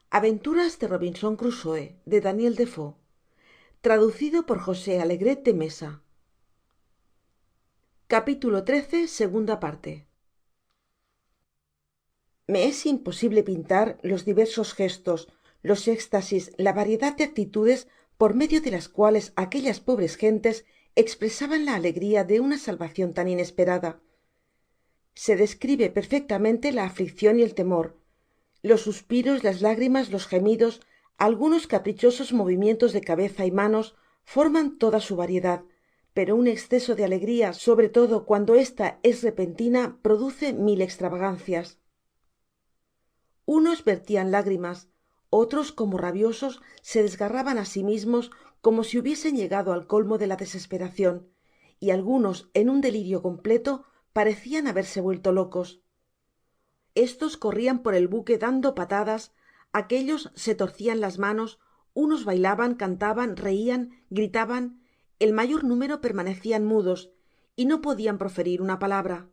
Aventuras de Robinson Crusoe, de Daniel Defoe, traducido por José Alegret de Mesa. Capítulo 13, segunda parte. Me es imposible pintar los diversos gestos, los éxtasis, la variedad de actitudes por medio de las cuales aquellas pobres gentes expresaban la alegría de una salvación tan inesperada. Se describe perfectamente la aflicción y el temor, los suspiros, las lágrimas, los gemidos, algunos caprichosos movimientos de cabeza y manos forman toda su variedad, pero un exceso de alegría, sobre todo cuando ésta es repentina, produce mil extravagancias. Unos vertían lágrimas, otros, como rabiosos, se desgarraban a sí mismos como si hubiesen llegado al colmo de la desesperación, y algunos, en un delirio completo, parecían haberse vuelto locos. Estos corrían por el buque dando patadas, aquellos se torcían las manos, unos bailaban, cantaban, reían, gritaban, el mayor número permanecían mudos y no podían proferir una palabra.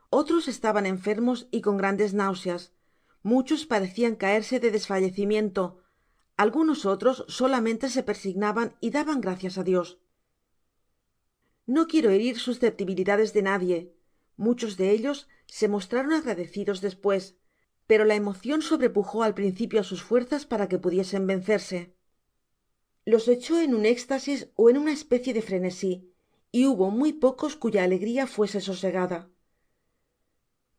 Otros estaban enfermos y con grandes náuseas, muchos parecían caerse de desfallecimiento, algunos otros solamente se persignaban y daban gracias a Dios. No quiero herir susceptibilidades de nadie. Muchos de ellos se mostraron agradecidos después, pero la emoción sobrepujó al principio a sus fuerzas para que pudiesen vencerse. Los echó en un éxtasis o en una especie de frenesí, y hubo muy pocos cuya alegría fuese sosegada.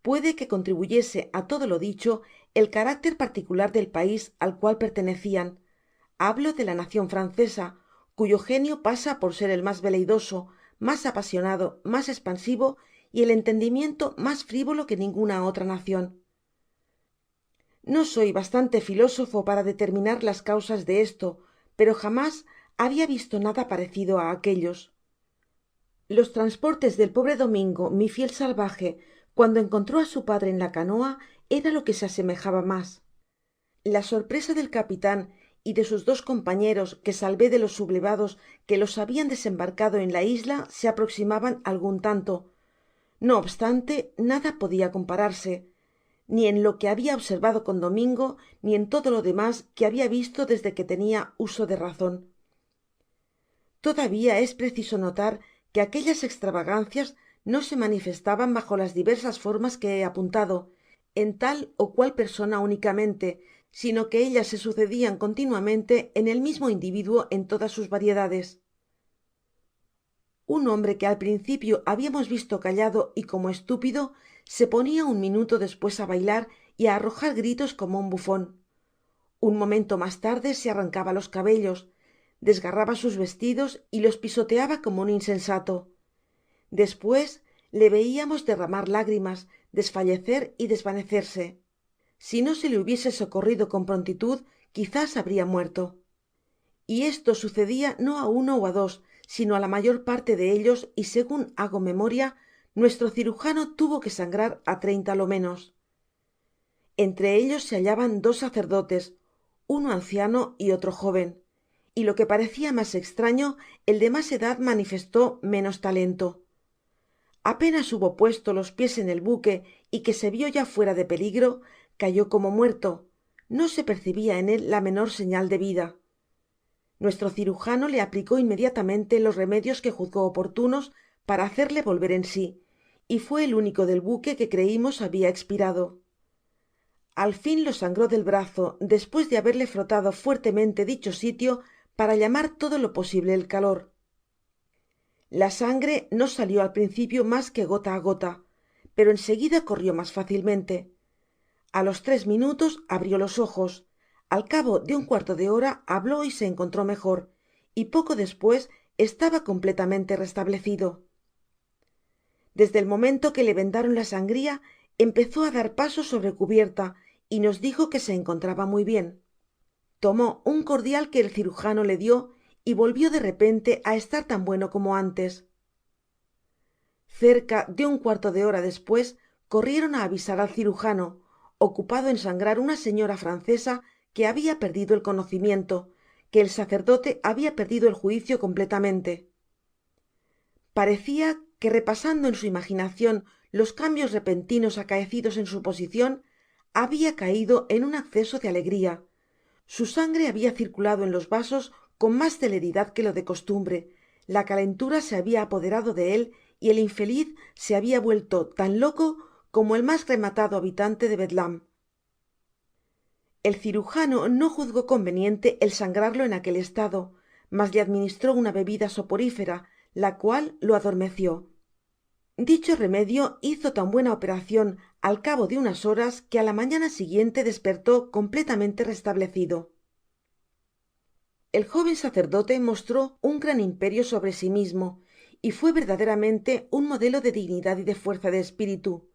Puede que contribuyese a todo lo dicho el carácter particular del país al cual pertenecían. Hablo de la nación francesa, cuyo genio pasa por ser el más veleidoso, más apasionado, más expansivo y el entendimiento más frívolo que ninguna otra nación. No soy bastante filósofo para determinar las causas de esto, pero jamás había visto nada parecido a aquellos. Los transportes del pobre Domingo, mi fiel salvaje, cuando encontró a su padre en la canoa, era lo que se asemejaba más. La sorpresa del capitán y de sus dos compañeros que salvé de los sublevados que los habían desembarcado en la isla se aproximaban algún tanto. No obstante, nada podía compararse, ni en lo que había observado con Domingo, ni en todo lo demás que había visto desde que tenía uso de razón. Todavía es preciso notar que aquellas extravagancias no se manifestaban bajo las diversas formas que he apuntado, en tal o cual persona únicamente, sino que ellas se sucedían continuamente en el mismo individuo en todas sus variedades. Un hombre que al principio habíamos visto callado y como estúpido, se ponía un minuto después a bailar y a arrojar gritos como un bufón. Un momento más tarde se arrancaba los cabellos, desgarraba sus vestidos y los pisoteaba como un insensato. Después le veíamos derramar lágrimas, desfallecer y desvanecerse. Si no se le hubiese socorrido con prontitud, quizás habría muerto. Y esto sucedía no a uno o a dos, sino a la mayor parte de ellos, y según hago memoria, nuestro cirujano tuvo que sangrar a 30 lo menos. Entre ellos se hallaban dos sacerdotes, uno anciano y otro joven, y lo que parecía más extraño, el de más edad manifestó menos talento. Apenas hubo puesto los pies en el buque y que se vio ya fuera de peligro, cayó como muerto. No se percibía en él la menor señal de vida. Nuestro cirujano le aplicó inmediatamente los remedios que juzgó oportunos para hacerle volver en sí, y fue el único del buque que creímos había expirado. Al fin lo sangró del brazo, después de haberle frotado fuertemente dicho sitio para llamar todo lo posible el calor. La sangre no salió al principio más que gota a gota, pero enseguida corrió más fácilmente. A los 3 minutos abrió los ojos. Al cabo de un cuarto de hora habló y se encontró mejor, y poco después estaba completamente restablecido. Desde el momento que le vendaron la sangría, empezó a dar pasos sobre cubierta y nos dijo que se encontraba muy bien. Tomó un cordial que el cirujano le dio y volvió de repente a estar tan bueno como antes. Cerca de un cuarto de hora después corrieron a avisar al cirujano, ocupado en sangrar una señora francesa que había perdido el conocimiento, que el sacerdote había perdido el juicio completamente. Parecía que, repasando en su imaginación los cambios repentinos acaecidos en su posicion, habia caido en un acceso de alegria. Su sangre habia circulado en los vasos con mas celeridad que lo de costumbre, la calentura se habia apoderado de él y el infeliz se habia vuelto tan loco como el mas rematado habitante de bedlam. El cirujano no juzgó conveniente el sangrarlo en aquel estado, mas le administró una bebida soporífera, la cual lo adormeció. Dicho remedio hizo tan buena operacion al cabo de unas horas que á la mañana siguiente despertó completamente restablecido. El joven sacerdote mostró un gran imperio sobre sí mismo y fué verdaderamente un modelo de dignidad y de fuerza de espiritu.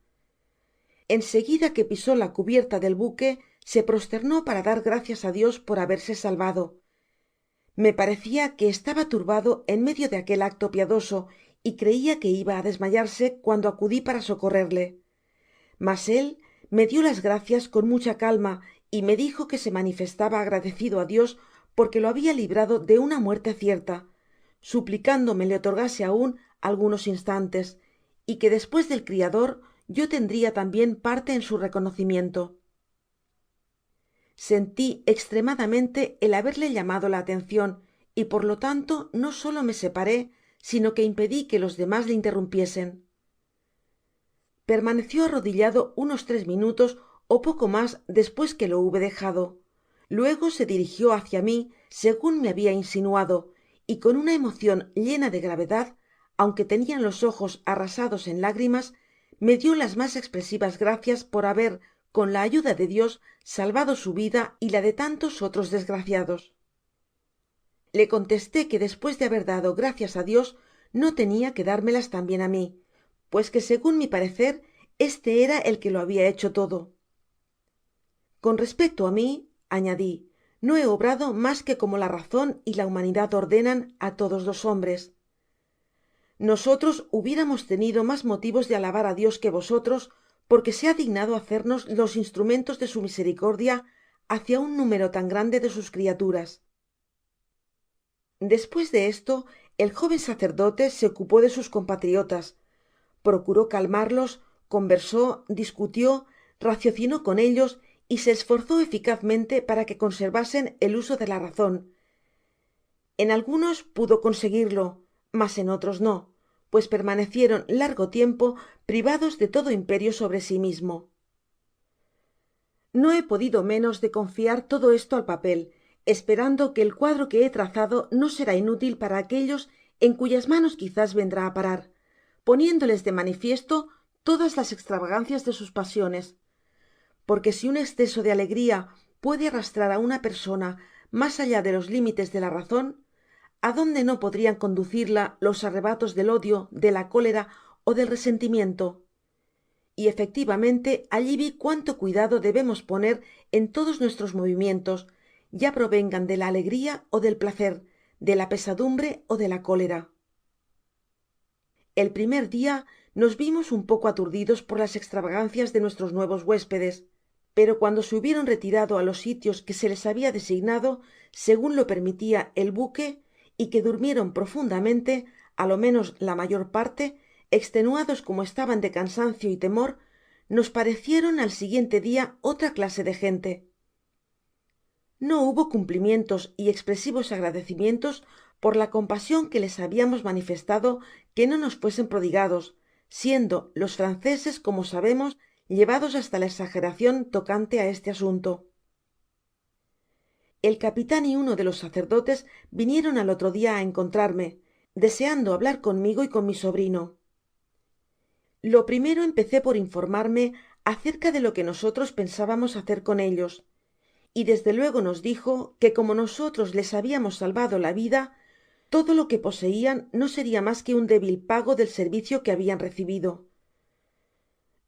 En seguida que pisó la cubierta del buque, se prosternó para dar gracias á Dios por haberse salvado. Me parecia que estaba turbado en medio de aquel acto piadoso y creia que iba á desmayarse cuando acudi para socorrerle. Mas él me dio las gracias con mucha calma y me dijo que se manifestaba agradecido á Dios porque lo habia librado de una muerte cierta, suplicándome le otorgase aun algunos instantes, y que despues del criador yo tendria tambien parte en su reconocimiento. Senti extremadamente el haberle llamado la atencion y por lo tanto no solo me separé, sino que impedi que los demas le interrumpiesen. Permaneció arrodillado unos 3 minutos ó poco mas despues que lo hube dejado. Luego se dirigió hacia mi segun me habia insinuado y con una emocion llena de gravedad, aunque tenia los ojos arrasados en lágrimas, me dio las mas espresivas gracias por haber con la ayuda de Dios salvado su vida y la de tantos otros desgraciados. Le contesté que despues de haber dado gracias á Dios no tenia que dármelas tambien á mí, pues que segun mi parecer este era el que lo habia hecho todo. Con respecto á mí, añadi, no he obrado mas que como la razon y la humanidad ordenan á todos los hombres. Nosotros hubiéramos tenido mas motivos de alabar á Dios que vosotros, porque se ha dignado hacernos los instrumentos de su misericordia hacia un número tan grande de sus criaturas. Despues de esto, el joven sacerdote se ocupó de sus compatriotas, procuró calmarlos, conversó, discutió, raciocinó con ellos y se esforzó eficazmente para que conservasen el uso de la razon. En algunos pudo conseguirlo, mas en otros no, pues permanecieron largo tiempo privados de todo imperio sobre sí mismo. No he podido menos de confiar todo esto al papel, esperando que el cuadro que he trazado no será inútil para aquellos en cuyas manos quizás vendrá á parar, poniéndoles de manifiesto todas las extravagancias de sus pasiones, porque si un exceso de alegría puede arrastrar á una persona mas allá de los límites de la razon, ¿adónde no podrian conducirla los arrebatos del odio, de la cólera ó del resentimiento? Y efectivamente allí vi cuánto cuidado debemos poner en todos nuestros movimientos, ya provengan de la alegria ó del placer, de la pesadumbre ó de la cólera. El primer dia nos vimos un poco aturdidos por las extravagancias de nuestros nuevos huéspedes, pero cuando se hubieron retirado á los sitios que se les habia designado segun lo permitia el buque, y que durmieron profundamente, á lo menos la mayor parte, extenuados como estaban de cansancio y temor, nos parecieron al siguiente dia otra clase de gente. No hubo cumplimientos y expresivos agradecimientos por la compasion que les habiamos manifestado que no nos fuesen prodigados, siendo los franceses, como sabemos, llevados hasta la exageracion tocante á este asunto. El capitan y uno de los sacerdotes vinieron al otro dia á encontrarme, deseando hablar conmigo y con mi sobrino. Lo primero empecé por informarme acerca de lo que nosotros pensábamos hacer con ellos, y desde luego nos dijo que como nosotros les habiamos salvado la vida, todo lo que poseian no seria mas que un débil pago del servicio que habian recibido.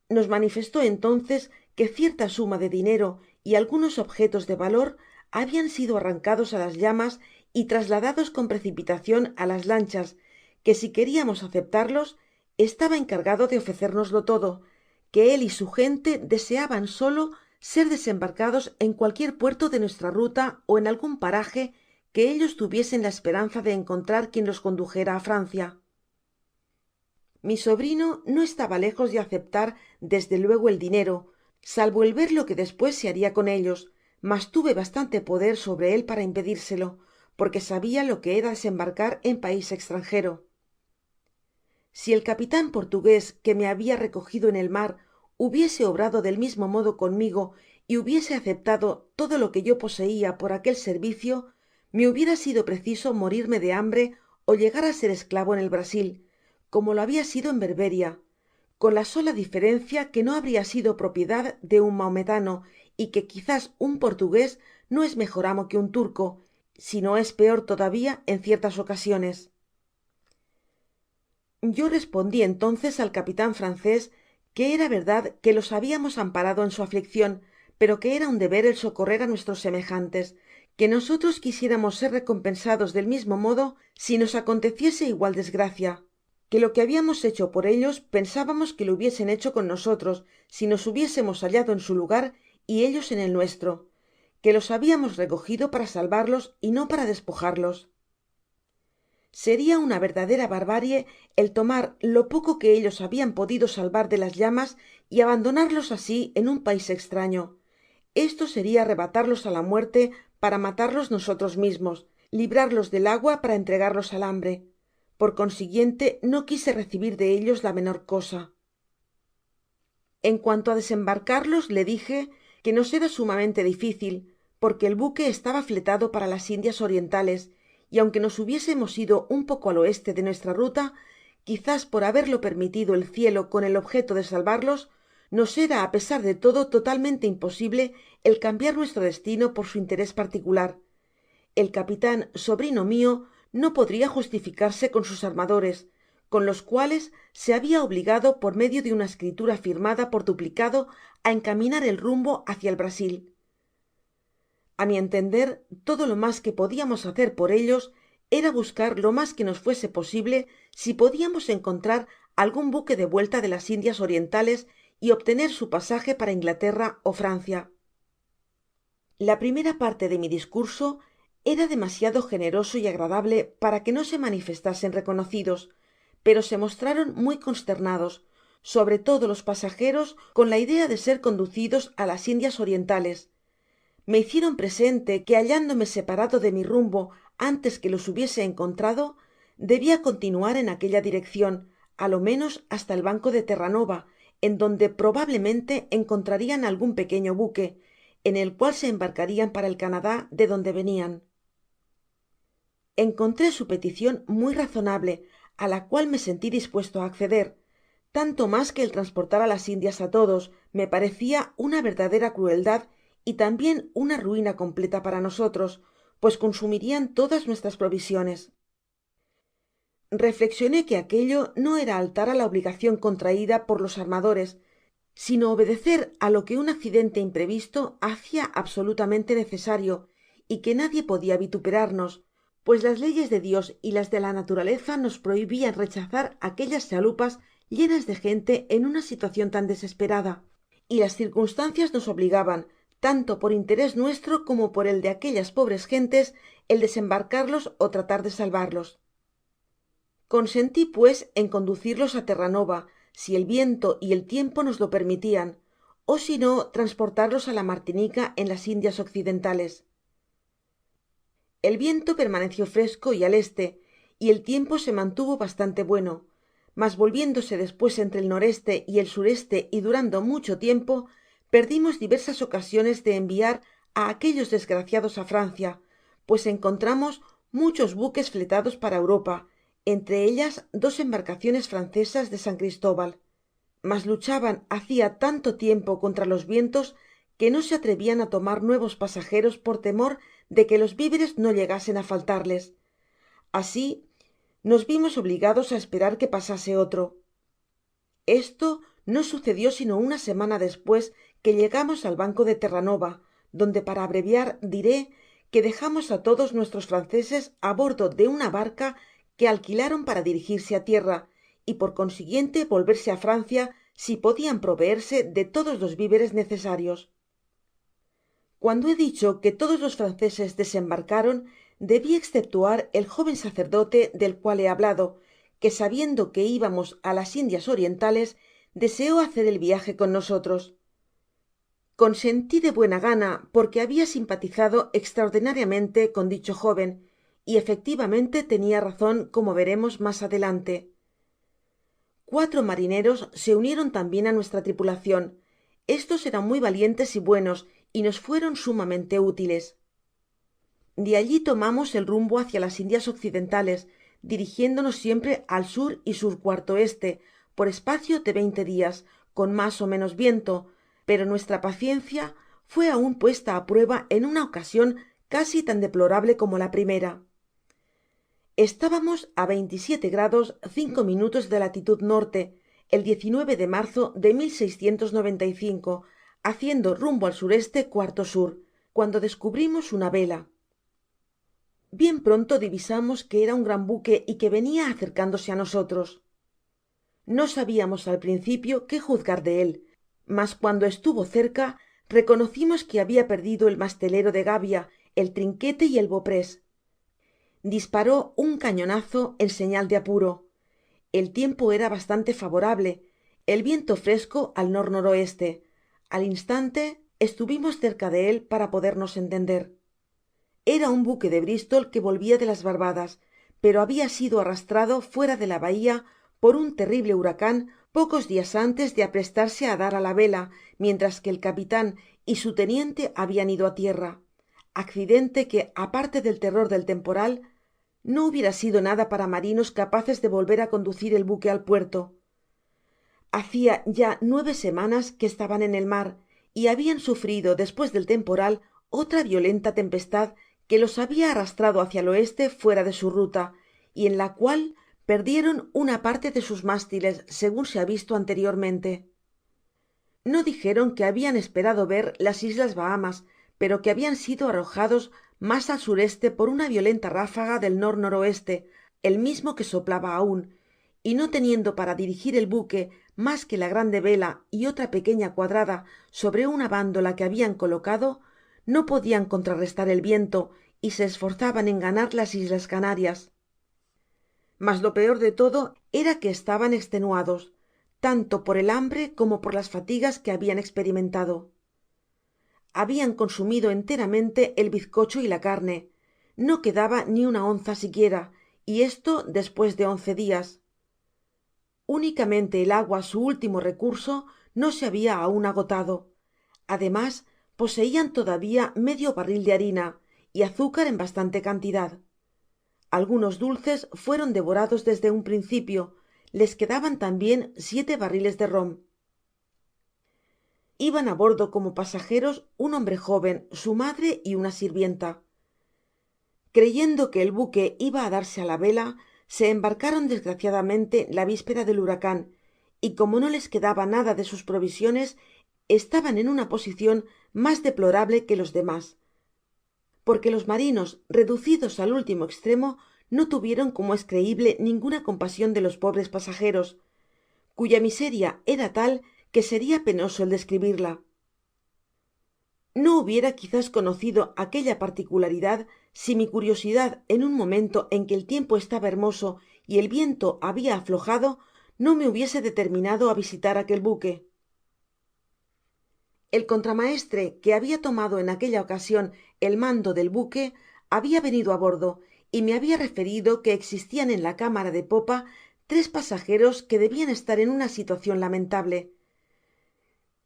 Nos manifestó entonces que cierta suma de dinero y algunos objetos de valor habian sido arrancados á las llamas y trasladados con precipitacion á las lanchas, que si queriamos aceptarlos estaba encargado de ofrecérnoslo todo, que él y su gente deseaban solo ser desembarcados en cualquier puerto de nuestra ruta ó en algun paraje que ellos tuviesen la esperanza de encontrar quien los condujera á Francia. Mi sobrino no estaba lejos de aceptar desde luego el dinero, salvo el ver lo que despues se haria con ellos, mas tuve bastante poder sobre él para impedírselo, porque sabia lo que era desembarcar en pais extranjero. Si el capitan portugués que me habia recogido en el mar hubiese obrado del mismo modo conmigo y hubiese aceptado todo lo que yo poseia por aquel servicio, me hubiera sido preciso morirme de hambre ó llegar á ser esclavo en el brasil, como lo habia sido en berberia, con la sola diferencia que no habria sido propiedad de un mahometano, y que quizás un portugués no es mejor amo que un turco, sino es peor todavía en ciertas ocasiones. Yo respondi entonces al capitan francés que era verdad que los habiamos amparado en su afliccion, pero que era un deber el socorrer á nuestros semejantes, que nosotros quisiéramos ser recompensados del mismo modo si nos aconteciese igual desgracia, que lo que habiamos hecho por ellos pensábamos que lo hubiesen hecho con nosotros si nos hubiésemos hallado en su lugar y ellos en el nuestro, que los habiamos recogido para salvarlos y no para despojarlos. Seria una verdadera barbarie el tomar lo poco que ellos habian podido salvar de las llamas y abandonarlos asi en un pais estraño. Esto seria arrebatarlos á la muerte para matarlos nosotros mismos, librarlos del agua para entregarlos al hambre. Por consiguiente no quise recibir de ellos la menor cosa. En cuanto á desembarcarlos, le dije que nos era sumamente difícil, porque el buque estaba fletado para las Indias orientales, y aunque nos hubiésemos ido un poco al oeste de nuestra ruta, quizás por haberlo permitido el cielo con el objeto de salvarlos, nos era á pesar de todo totalmente imposible el cambiar nuestro destino por su interés particular. El capitan sobrino mio no podria justificarse con sus armadores, con los cuales se habia obligado por medio de una escritura firmada por duplicado á encaminar el rumbo hacia el brasil. A mi entender, todo lo mas que podiamos hacer por ellos era buscar lo mas que nos fuese posible si podiamos encontrar algun buque de vuelta de las Indias orientales y obtener su pasaje para Inglaterra ó Francia. La primera parte de mi discurso era demasiado generoso y agradable para que no se manifestasen reconocidos, pero se mostraron muy consternados, sobre todo los pasajeros, con la idea de ser conducidos á las Indias orientales. Me hicieron presente que hallándome separado de mi rumbo antes que los hubiese encontrado, debia continuar en aquella direccion, á lo menos hasta el banco de terranova, en donde probablemente encontrarian algun pequeño buque, en el cual se embarcarian para el Canadá de donde venian. Encontré su peticion muy razonable, á la cual me senti dispuesto á acceder, tanto mas que el transportar á las Indias á todos me parecia una verdadera crueldad y tambien una ruina completa para nosotros, pues consumirian todas nuestras provisiones. Reflexioné que aquello no era altar á la obligacion contraida por los armadores, sino obedecer á lo que un accidente imprevisto hacia absolutamente necesario, y que nadie podia vituperarnos, pues las leyes de Dios y las de la naturaleza nos prohibian rechazar aquellas chalupas llenas de gente en una situacion tan desesperada, y las circunstancias nos obligaban, tanto por interés nuestro como por el de aquellas pobres gentes, el desembarcarlos ó tratar de salvarlos. Consenti pues en conducirlos á terranova, si el viento y el tiempo nos lo permitian, ó si no transportarlos á la martinica en las Indias occidentales. El viento permaneció fresco y al este, y el tiempo se mantuvo bastante bueno, mas volviéndose despues entre el n e y el s e y durando mucho tiempo, perdimos diversas ocasiones de enviar á aquellos desgraciados á Francia, pues encontramos muchos buques fletados para Europa, entre ellas 2 embarcaciones francesas de San Cristóbal, mas luchaban hacia tanto tiempo contra los vientos que no se atrevian á tomar nuevos pasajeros por temor de que los víveres no llegasen á faltarles. Así nos vimos obligados á esperar que pasase otro. Esto no sucedió sino una semana despues que llegamos al banco de terranova, donde para abreviar diré que dejamos á todos nuestros franceses á bordo de una barca que alquilaron para dirigirse á tierra y por consiguiente volverse á Francia si podian proveerse de todos los víveres necesarios. Cuando he dicho que todos los franceses desembarcaron, debi exceptuar el joven sacerdote del cual he hablado, que sabiendo que íbamos á las Indias Orientales, deseó hacer el viaje con nosotros. Consenti de buena gana, porque habia simpatizado extraordinariamente con dicho joven, y efectivamente tenia razon, como veremos mas adelante. 4 marineros se unieron tambien á nuestra tripulacion. Estos eran muy valientes y buenos, y nos fueron sumamente útiles. De allí tomamos el rumbo hacia las Indias Occidentales, dirigiéndonos siempre al sur y S.E., por espacio de 20 dias, con mas ó menos viento, pero nuestra paciencia fué aun puesta á prueba en una ocasion casi tan deplorable como la primera. Estábamos á 27° 5' de latitud norte, el 19 de marzo de 1695, haciendo rumbo al S.E. cuarto sur, cuando descubrimos una vela. Bien pronto divisamos que era un gran buque y que venia acercándose á nosotros. No sabiamos al principio qué juzgar de él, mas cuando estuvo cerca reconocimos que habia perdido el mastelero de gavia, el trinquete y el boprés. Disparó un cañonazo en señal de apuro. El tiempo era bastante favorable, el viento fresco al n n e. Al instante estuvimos cerca de él para podernos entender. Era un buque de Bristol que volvia de las Barbadas, pero habia sido arrastrado fuera de la bahia por un terrible huracan pocos dias antes de aprestarse á dar á la vela, mientras que el capitan y su teniente habian ido á tierra, accidente que, aparte del terror del temporal, no hubiera sido nada para marinos capaces de volver á conducir el buque al puerto. Hacia ya 9 semanas que estaban en el mar, y habian sufrido despues del temporal otra violenta tempestad que los habia arrastrado hacia el oeste fuera de su ruta, y en la cual perdieron una parte de sus mástiles, segun se ha visto anteriormente. No dijeron que habian esperado ver las islas Bahamas, pero que habian sido arrojados mas al S.E. por una violenta ráfaga del n n e, el mismo que soplaba aun, y no teniendo para dirigir el buque mas que la grande vela y otra pequeña cuadrada sobre una bándola que habian colocado, no podian contrarrestar el viento y se esforzaban en ganar las islas Canarias. Mas lo peor de todo era que estaban extenuados, tanto por el hambre como por las fatigas que habian experimentado. Habian consumido enteramente el bizcocho y la carne, no quedaba ni una onza siquiera, y esto despues de 11 dias. Únicamente el agua, su último recurso, no se habia aun agotado. Además, poseian todavía medio barril de harina y azúcar en bastante cantidad. Algunos dulces fueron devorados desde un principio, les quedaban tambien 7 barriles de rom. Iban á bordo como pasajeros un hombre joven, su madre y una sirvienta. Creyendo que el buque iba á darse á la vela, se embarcaron desgraciadamente la víspera del huracan, y como no les quedaba nada de sus provisiones, estaban en una posicion mas deplorable que los demas, porque los marinos, reducidos al último estremo, no tuvieron, como es creible, ninguna compasion de los pobres pasajeros, cuya miseria era tal que seria penoso el describirla. No hubiera quizás conocido aquella particularidad si mi curiosidad en un momento en que el tiempo estaba hermoso y el viento habia aflojado no me hubiese determinado á visitar aquel buque. El contramaestre, que habia tomado en aquella ocasion el mando del buque, habia venido á bordo y me habia referido que existian en la cámara de popa 3 pasajeros que debian estar en una situacion lamentable.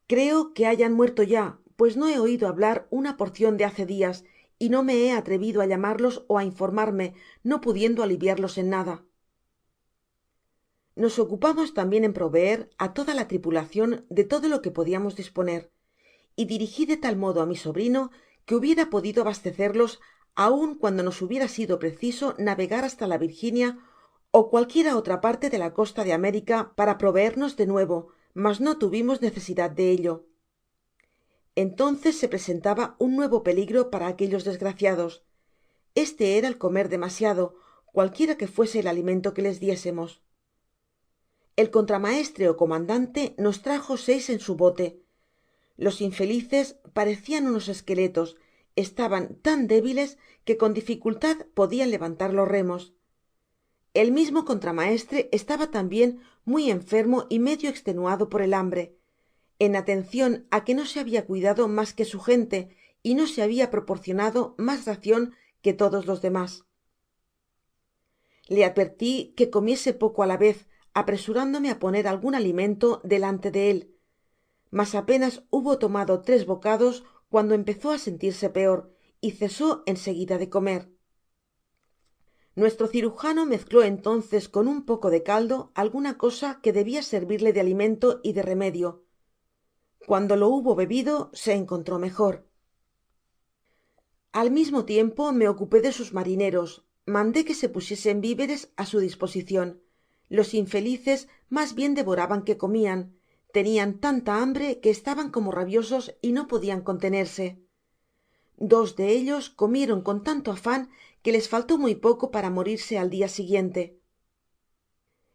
Creo que hayan muerto ya, pues no he oido hablar una porcion de hace dias, y no me he atrevido á llamarlos ó á informarme, no pudiendo aliviarlos en nada. Nos ocupamos tambien en proveer á toda la tripulacion de todo lo que podiamos disponer, y dirigi de tal modo á mi sobrino que hubiera podido abastecerlos aun cuando nos hubiera sido preciso navegar hasta la Virginia ó cualquiera otra parte de la costa de América para proveernos de nuevo, mas no tuvimos necesidad de ello. Entonces se presentaba un nuevo peligro para aquellos desgraciados. Este era el comer demasiado, cualquiera que fuese el alimento que les diésemos. El contramaestre ó comandante nos trajo 6 en su bote. Los infelices parecian unos esqueletos, estaban tan débiles que con dificultad podian levantar los remos. El mismo contramaestre estaba tambien muy enfermo y medio extenuado por el hambre, en atencion á que no se habia cuidado mas que su gente y no se habia proporcionado mas racion que todos los demas. Le adverti que comiese poco á la vez, apresurándome á poner algun alimento delante de él, mas apenas hubo tomado 3 bocados cuando empezó á sentirse peor y cesó en seguida de comer. Nuestro cirujano mezcló entonces con un poco de caldo alguna cosa que debia servirle de alimento y de remedio. Cuando lo hubo bebido se encontró mejor. Al mismo tiempo me ocupé de sus marineros, mandé que se pusiesen víveres á su disposicion. Los infelices mas bien devoraban que comian, tenian tanta hambre que estaban como rabiosos y no podian contenerse. 2 de ellos comieron con tanto afan que les faltó muy poco para morirse al dia siguiente.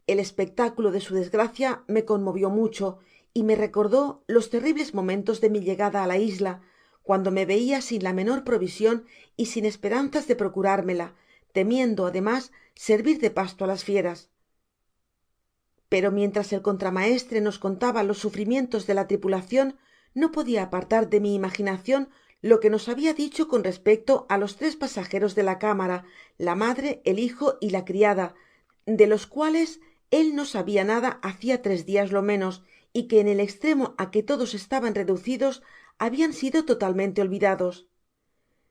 El espectáculo de su desgracia me conmovió mucho y me recordó los terribles momentos de mi llegada á la isla, cuando me veia sin la menor provision y sin esperanzas de procurármela, temiendo ademas servir de pasto á las fieras. Pero mientras el contramaestre nos contaba los sufrimientos de la tripulacion, no podia apartar de mi imaginacion lo que nos habia dicho con respecto á los 3 pasajeros de la cámara, la madre, el hijo y la criada, de los cuales él no sabia nada hacia 3 dias lo menos, y que en el estremo á que todos estaban reducidos habian sido totalmente olvidados,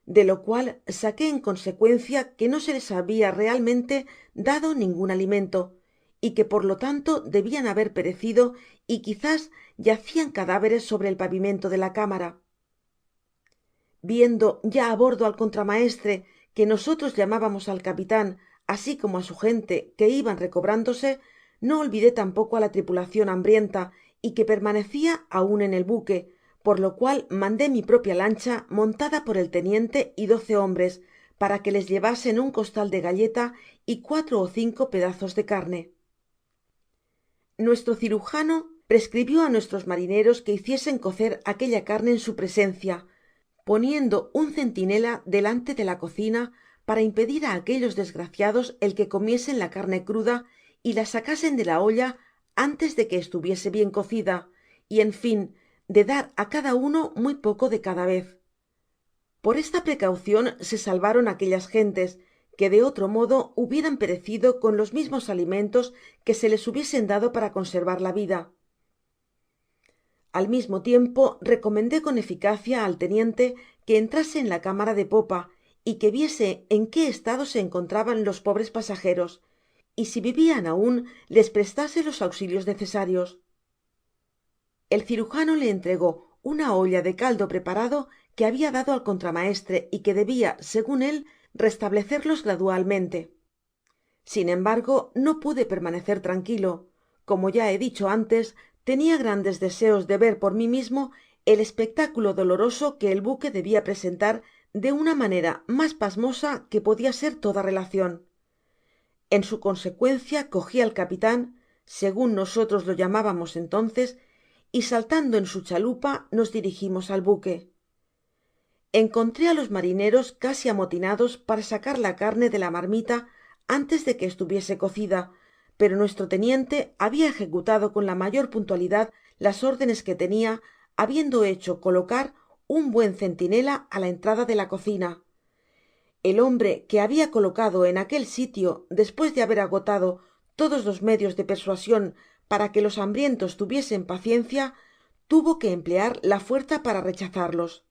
de lo cual saqué en consecuencia que no se les habia realmente dado ningun alimento, y que por lo tanto debian haber perecido y quizás yacian cadáveres sobre el pavimento de la cámara. Viendo ya á bordo al contramaestre, que nosotros llamábamos al capitan, así como á su gente, que iban recobrándose, no olvidé tampoco á la tripulacion hambrienta y que permanecia aun en el buque, por lo cual mandé mi propia lancha montada por el teniente y 12 hombres, para que les llevasen un costal de galleta y 4 ó 5 pedazos de carne. Nuestro cirujano prescribió á nuestros marineros que hiciesen cocer aquella carne en su presencia, poniendo un centinela delante de la cocina para impedir á aquellos desgraciados el que comiesen la carne cruda y la sacasen de la olla antes de que estuviese bien cocida, y en fin de dar á cada uno muy poco de cada vez. Por esta precaucion se salvaron aquellas gentes, que de otro modo hubieran perecido con los mismos alimentos que se les hubiesen dado para conservar la vida. Al mismo tiempo recomendé con eficacia al teniente que entrase en la cámara de popa y que viese en qué estado se encontraban los pobres pasajeros, y si vivian aun les prestase los auxilios necesarios. El cirujano le entregó una olla de caldo preparado que habia dado al contramaestre y que debia, segun él, restablecerlos gradualmente. Sin embargo, no pude permanecer tranquilo. Como ya he dicho antes, tenia grandes deseos de ver por mí mismo el espectáculo doloroso que el buque debia presentar de una manera mas pasmosa que podia ser toda relacion. En su consecuencia cogi al capitan, segun nosotros lo llamábamos entonces, y saltando en su chalupa nos dirigimos al buque. Encontré á los marineros casi amotinados para sacar la carne de la marmita antes de que estuviese cocida, pero nuestro teniente habia ejecutado con la mayor puntualidad las órdenes que tenia, habiendo hecho colocar un buen centinela á la entrada de la cocina. El hombre que habia colocado en aquel sitio, despues de haber agotado todos los medios de persuasion para que los hambrientos tuviesen paciencia, tuvo que emplear la fuerza para rechazarlos.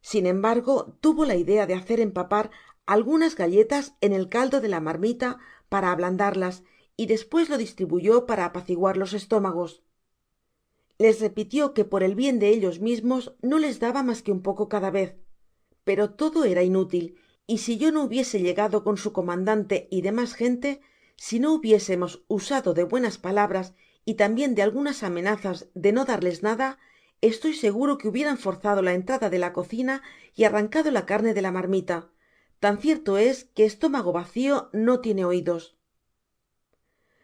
Sin embargo, tuvo la idea de hacer empapar algunas galletas en el caldo de la marmita para ablandarlas, y despues lo distribuyó para apaciguar los estómagos. Les repitió que por el bien de ellos mismos no les daba mas que un poco cada vez, pero todo era inútil, y si yo no hubiese llegado con su comandante y demas gente, si no hubiésemos usado de buenas palabras y tambien de algunas amenazas de no darles nada, estoy seguro que hubieran forzado la entrada de la cocina y arrancado la carne de la marmita. Tan cierto es que estómago vacio no tiene oidos.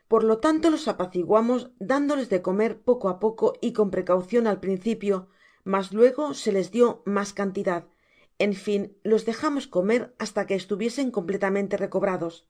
Por lo tanto los apaciguamos dándoles de comer poco á poco y con precaucion al principio, mas luego se les dio mas cantidad. En fin, los dejamos comer hasta que estuviesen completamente recobrados.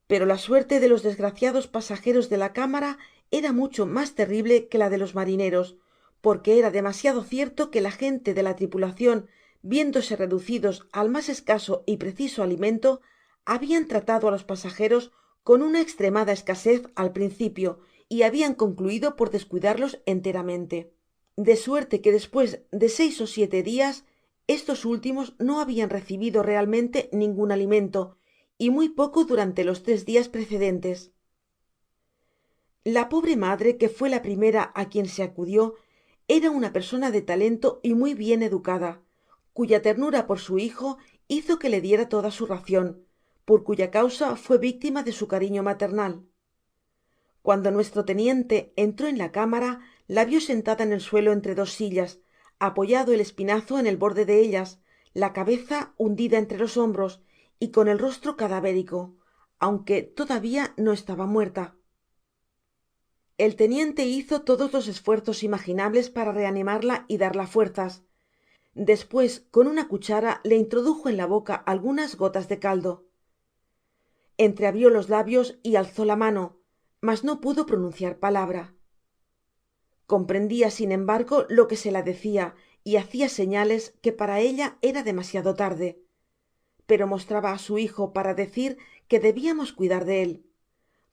pero la suerte de los desgraciados pasajeros de la cámara era mucho mas terrible que la de los marineros, porque era demasiado cierto que la gente de la tripulacion, viéndose reducidos al mas escaso y preciso alimento, habian tratado á los pasajeros con una estremada escasez al principio y habian concluido por descuidarlos enteramente, de suerte que despues de 6 ó 7 dias estos últimos no habian recibido realmente ningun alimento, y muy poco durante los 3 dias precedentes. La pobre madre, que fué la primera á quien se acudió, era una persona de talento y muy bien educada, cuya ternura por su hijo hizo que le diera toda su racion, por cuya causa fué victima de su cariño maternal. Cuando nuestro teniente entró en la cámara, la vió sentada en el suelo entre dos sillas, apoyado el espinazo en el borde de ellas, la cabeza hundida entre los hombros y con el rostro cadavérico, aunque todavía no estaba muerta. El teniente hizo todos los esfuerzos imaginables para reanimarla y darla fuerzas. Despues, con una cuchara, le introdujo en la boca algunas gotas de caldo. Entreabrió los labios y alzó la mano, mas no pudo pronunciar palabra. Comprendia, sin embargo, lo que se la decia, y hacia señales que para ella era demasiado tarde, pero mostraba á su hijo para decir que debiamos cuidar de él.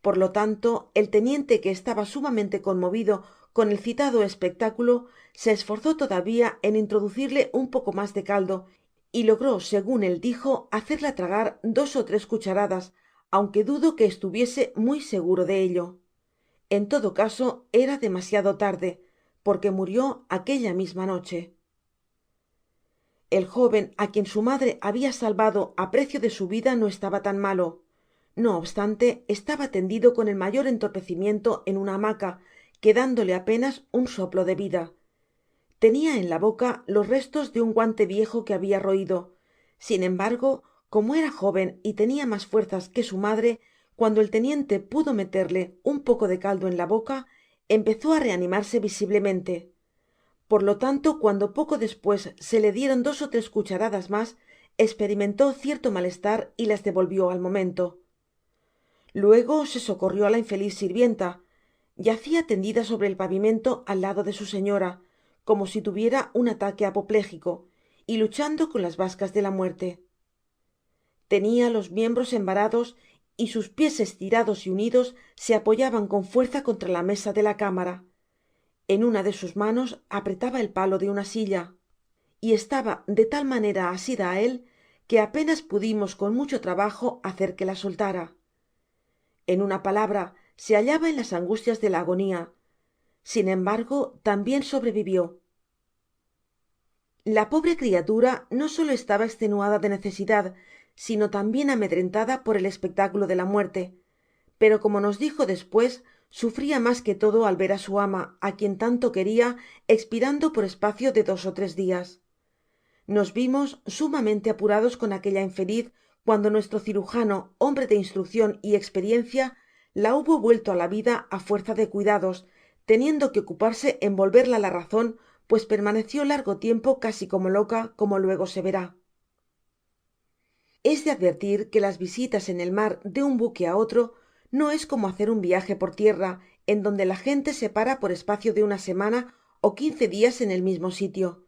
Por lo tanto, el teniente, que estaba sumamente conmovido con el citado espectáculo, se esforzó todavía en introducirle un poco mas de caldo, y logró, segun él dijo, hacerla tragar 2 ó 3 cucharadas, aunque dudo que estuviese muy seguro de ello. En todo caso, era demasiado tarde, porque murió aquella misma noche. El joven, á quien su madre habia salvado á precio de su vida, no estaba tan malo. No obstante, estaba tendido con el mayor entorpecimiento en una hamaca, quedándole apenas un soplo de vida. Tenia en la boca los restos de un guante viejo que habia roido. Sin embargo, como era joven y tenia mas fuerzas que su madre, cuando el teniente pudo meterle un poco de caldo en la boca, empezó á reanimarse visiblemente. Por lo tanto, cuando poco despues se le dieron 2 ó 3 cucharadas mas, esperimentó cierto malestar y las devolvió al momento. Luego se socorrió á la infeliz sirvienta. Yacia tendida sobre el pavimento al lado de su señora, como si tuviera un ataque apopléjico, y luchando con las bascas de la muerte. Tenia los miembros envarados y sus pies estirados y unidos se apoyaban con fuerza contra la mesa de la cámara. En una de sus manos apretaba el palo de una silla, y estaba de tal manera asida á él que apenas pudimos con mucho trabajo hacer que la soltara. En una palabra, se hallaba en las angustias de la agonia. Sin embargo, también sobrevivió. La pobre criatura no solo estaba extenuada de necesidad, sino también amedrentada por el espectáculo de la muerte, pero, como nos dijo despues, sufria mas que todo al ver á su ama, á quien tanto queria, expirando por espacio de 2 ó 3 dias. Nos vimos sumamente apurados con aquella infeliz, cuando nuestro cirujano, hombre de instruccion y experiencia, la hubo vuelto á la vida á fuerza de cuidados, teniendo que ocuparse en volverla la razon, pues permaneció largo tiempo casi como loca, como luego se verá. Es de advertir que las visitas en el mar de un buque á otro no es como hacer un viaje por tierra, en donde la gente se para por espacio de una semana ó 15 dias en el mismo sitio.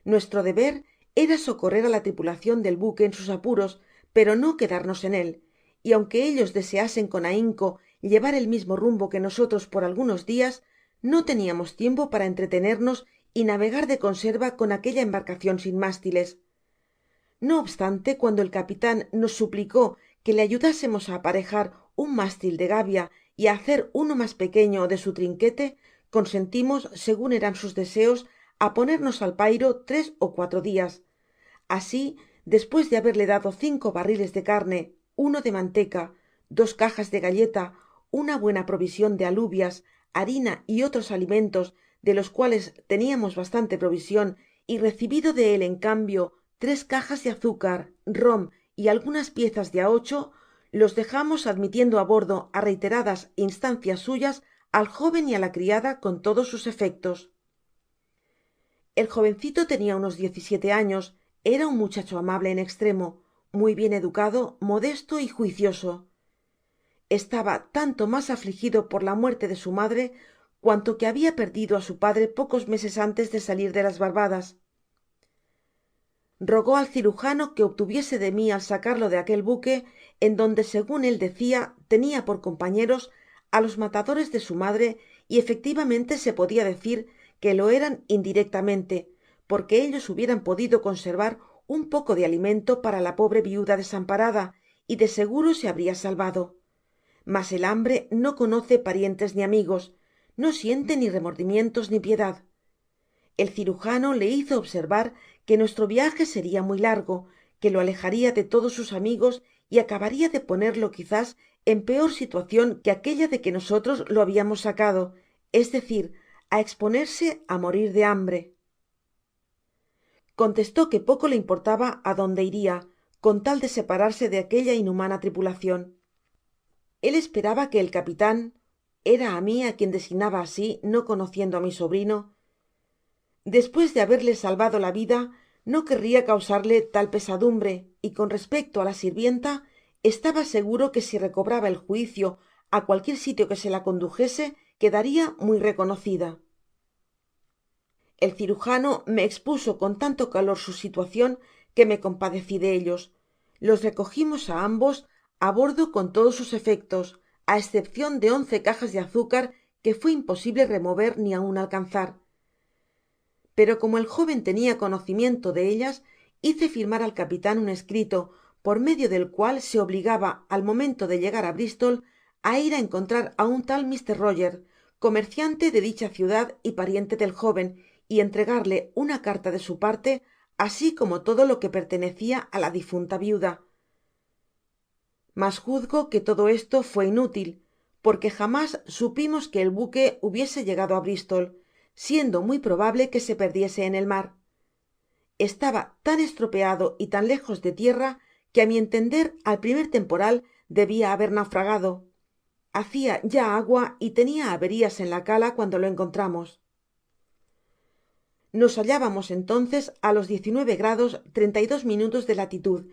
Nuestro deber era socorrer á la tripulacion del buque en sus apuros, pero no quedarnos en él, y aunque ellos deseasen con ahinco llevar el mismo rumbo que nosotros por algunos dias, no teniamos tiempo para entretenernos y navegar de conserva con aquella embarcacion sin mástiles. No obstante, cuando el capitan nos suplicó que le ayudásemos á aparejar un mástil de gavia y á hacer uno mas pequeño de su trinquete, consentimos, segun eran sus deseos, á ponernos al pairo 3 ó 4 dias. Así, despues de haberle dado 5 barriles de carne, 1 de manteca, 2 cajas de galleta, una buena provision de alubias, harina y otros alimentos, de los cuales teniamos bastante provision, y recibido de él en cambio 3 cajas de azúcar, rom y algunas piezas de a los dejamos, admitiendo á bordo á reiteradas instancias suyas al joven y á la criada con todos sus efectos. El jovencito tenia unos 17 años, era un muchacho amable en extremo, muy bien educado, modesto y juicioso. estaba tanto mas afligido por la muerte de su madre cuanto que habia perdido á su padre pocos meses antes de salir de las Barbadas. Rogó al cirujano que obtuviese de mi al sacarlo de aquel buque en donde, segun él decia, tenia por compañeros á los matadores de su madre, y efectivamente se podia decir que lo eran indirectamente, porque ellos hubieran podido conservar un poco de alimento para la pobre viuda desamparada, y de seguro se habria salvado. Mas el hambre no conoce parientes ni amigos, no siente ni remordimientos ni piedad. El cirujano le hizo observar que nuestro viaje seria muy largo, que lo alejaria de todos sus amigos y acabaria de ponerlo quizás en peor situacion que aquella de que nosotros lo habiamos sacado, es decir, á exponerse á morir de hambre. Contestó que poco le importaba á donde iria, con tal de separarse de aquella inhumana tripulacion. Él esperaba que el capitan, era á mí á quien designaba asi, no conociendo á mi sobrino, despues de haberle salvado la vida, no querria causarle tal pesadumbre, y con respecto á la sirvienta, estaba seguro que si recobraba el juicio á cualquier sitio que se la condujese, quedaria muy reconocida. El cirujano me expuso con tanto calor su situacion que me compadeci de ellos. Los recogimos á ambos á bordo con todos sus efectos, á escepcion de 11 cajas de azúcar que fué imposible remover ni aun alcanzar. Pero como el joven tenia conocimiento de ellas, hice firmar al capitan un escrito por medio del cual se obligaba, al momento de llegar á Bristol, á ir á encontrar á un tal Mr. Roger, comerciante de dicha ciudad y pariente del joven, y entregarle una carta de su parte, así como todo lo que pertenecia á la difunta viuda. Mas juzgo que todo esto fué inútil, porque jamás supimos que el buque hubiese llegado á Bristol, siendo muy probable que se perdiese en el mar. Estaba tan estropeado y tan lejos de tierra que á mi entender al primer temporal debia haber naufragado. Hacia ya agua y tenia averias en la cala cuando lo encontramos. Nos hallábamos entonces á los 19°32' de latitud,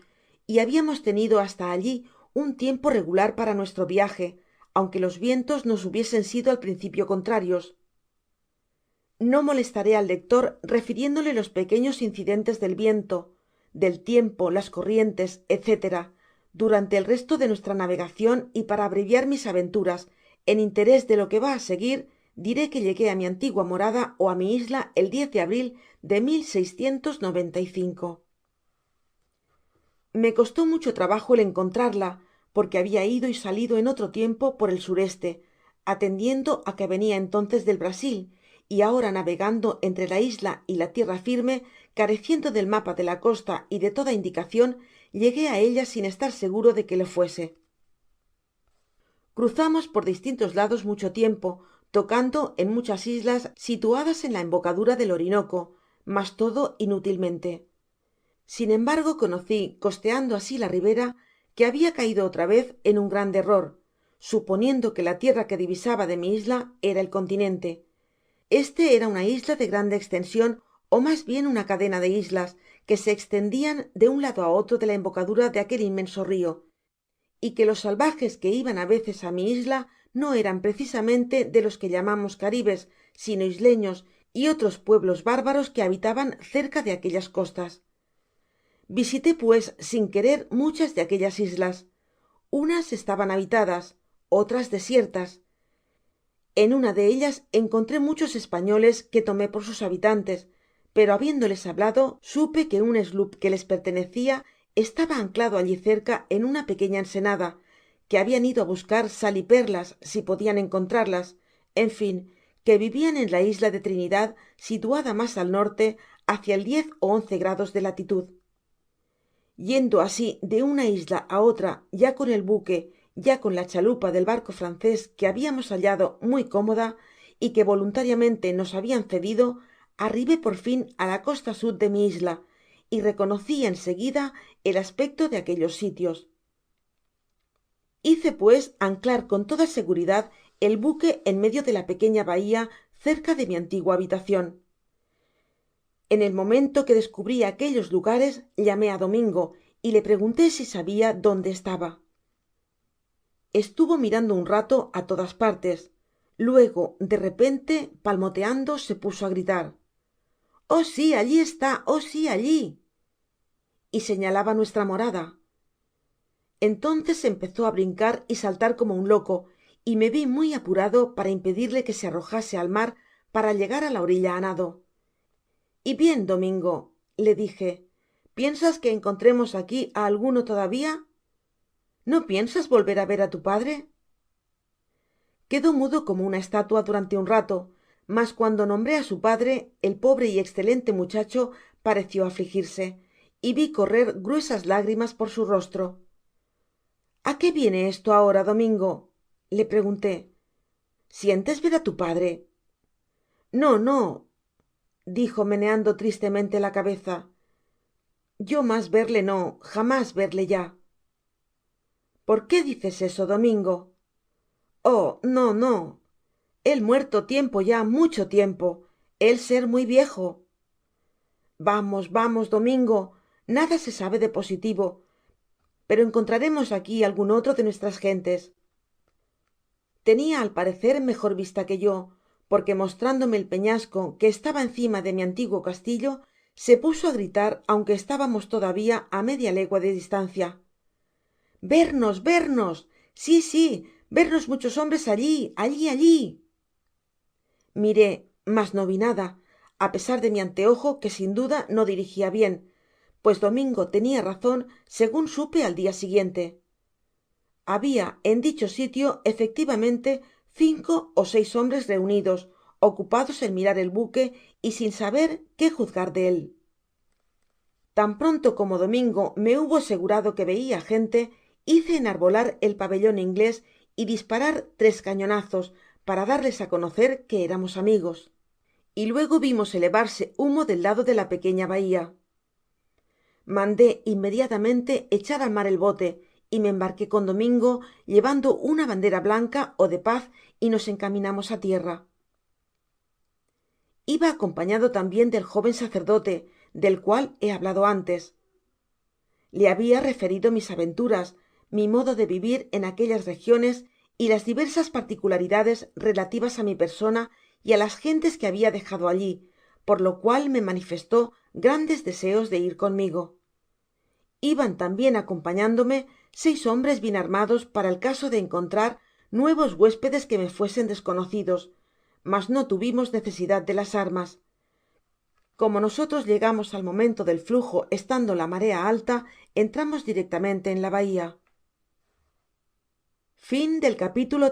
y habiamos tenido hasta allí un tiempo regular para nuestro viaje, aunque los vientos nos hubiesen sido al principio contrarios. No molestaré al lector refiriéndole los pequeños incidentes del viento, del tiempo, las corrientes, etc., durante el resto de nuestra navegacion, y para abreviar mis aventuras, en interés de lo que va á seguir, diré que llegué á mi antigua morada ó á mi isla el 10 de abril de 1695. Me costó mucho trabajo el encontrarla, porque habia ido y salido en otro tiempo por el s e atendiendo á que venia entonces del Brasil, y ahora navegando entre la isla y la tierra firme, careciendo del mapa de la costa y de toda indicacion, llegué á ella sin estar seguro de que lo fuese. Cruzamos por distintos lados mucho tiempo, tocando en muchas islas situadas en la embocadura del Orinoco, mas todo inútilmente. Sin embargo, conocí, costeando así la ribera, que habia caido otra vez en un grande error, suponiendo que la tierra que divisaba de mi isla era el continente. Este era una isla de grande extension, ó mas bien una cadena de islas, que se extendian de un lado á otro de la embocadura de aquel inmenso rio, y que los salvajes que iban á veces á mi isla no eran precisamente de los que llamamos caribes, sino isleños y otros pueblos bárbaros que habitaban cerca de aquellas costas. Visité pues sin querer muchas de aquellas islas. Unas estaban habitadas, otras desiertas. En una de ellas encontré muchos españoles que tomé por sus habitantes, pero habiéndoles hablado, supe que un sloop que les pertenecia estaba anclado allí cerca en una pequeña ensenada, que habian ido á buscar sal y perlas si podian encontrarlas, en fin, que vivian en la isla de Trinidad, situada mas al norte, hacia el 10 ó 11° de latitud. Yendo así de una isla á otra, ya con el buque, ya con la chalupa del barco francés que habiamos hallado muy cómoda y que voluntariamente nos habian cedido, arribé por fin á la costa sud de mi isla, y reconoci en seguida el aspecto de aquellos sitios. Hice pues anclar con toda seguridad el buque en medio de la pequeña bahia cerca de mi antigua habitacion. En el momento que descubri aquellos lugares, llamé á Domingo y le pregunté si sabia donde estaba. estuvo mirando un rato á todas partes, luego de repente palmoteando se puso á gritar: oh sí, allí está, oh sí, allí, y señalaba nuestra morada. Entonces empezó á brincar y saltar como un loco, y me vi muy apurado para impedirle que se arrojase al mar para llegar á la orilla á nado. Y bien, Domingo, le dije, ¿piensas que encontremos aquí á alguno todavía? ¿No piensas volver á ver á tu padre? Quedó mudo como una estatua durante un rato, mas cuando nombré á su padre, el pobre y excelente muchacho pareció afligirse, y vi correr gruesas lágrimas por su rostro. ¿A qué viene esto ahora, Domingo?, le pregunté. ¿Sientes ver á tu padre? No, no, dijo meneando tristemente la cabeza. Yo más verle no, jamás verle ya. ¿Por qué dices eso, Domingo? Oh, no, no. Él muerto tiempo ya, mucho tiempo. Él ser muy viejo. Vamos, vamos, Domingo. Nada se sabe de positivo, pero encontraremos aquí algún otro de nuestras gentes. Tenía al parecer mejor vista que yo, porque mostrándome el peñasco que estaba encima de mi antiguo castillo, se puso á gritar, aunque estábamos todavía á media legua de distancia: vernos, vernos, sí, sí, vernos muchos hombres allí, allí, allí. Miré, mas no vi nada, á pesar de mi anteojo, que sin duda no dirigia bien, pues Domingo tenia razon, segun supe al dia siguiente. Habia en dicho sitio efectivamente 5 ó 6 hombres reunidos, ocupados en mirar el buque y sin saber qué juzgar de él. Tan pronto como Domingo me hubo asegurado que veia gente, hice enarbolar el pabellon inglés y disparar 3 cañonazos para darles á conocer que éramos amigos, y luego vimos elevarse humo del lado de la pequeña bahia. Mandé inmediatamente echar al mar el bote y me embarqué con Domingo, llevando una bandera blanca ó de paz, y nos encaminamos á tierra. Iba acompañado tambien del joven sacerdote, del cual he hablado antes. Le habia referido mis aventuras, mi modo de vivir en aquellas regiones y las diversas particularidades relativas á mi persona y á las gentes que habia dejado allí, por lo cual me manifestó grandes deseos de ir conmigo. Iban tambien acompañándome 6 hombres bien armados para el caso de encontrar nuevos huéspedes que me fuesen desconocidos, mas no tuvimos necesidad de las armas. Como nosotros llegamos al momento del flujo estando la marea alta, entramos directamente en la bahia. Capítulo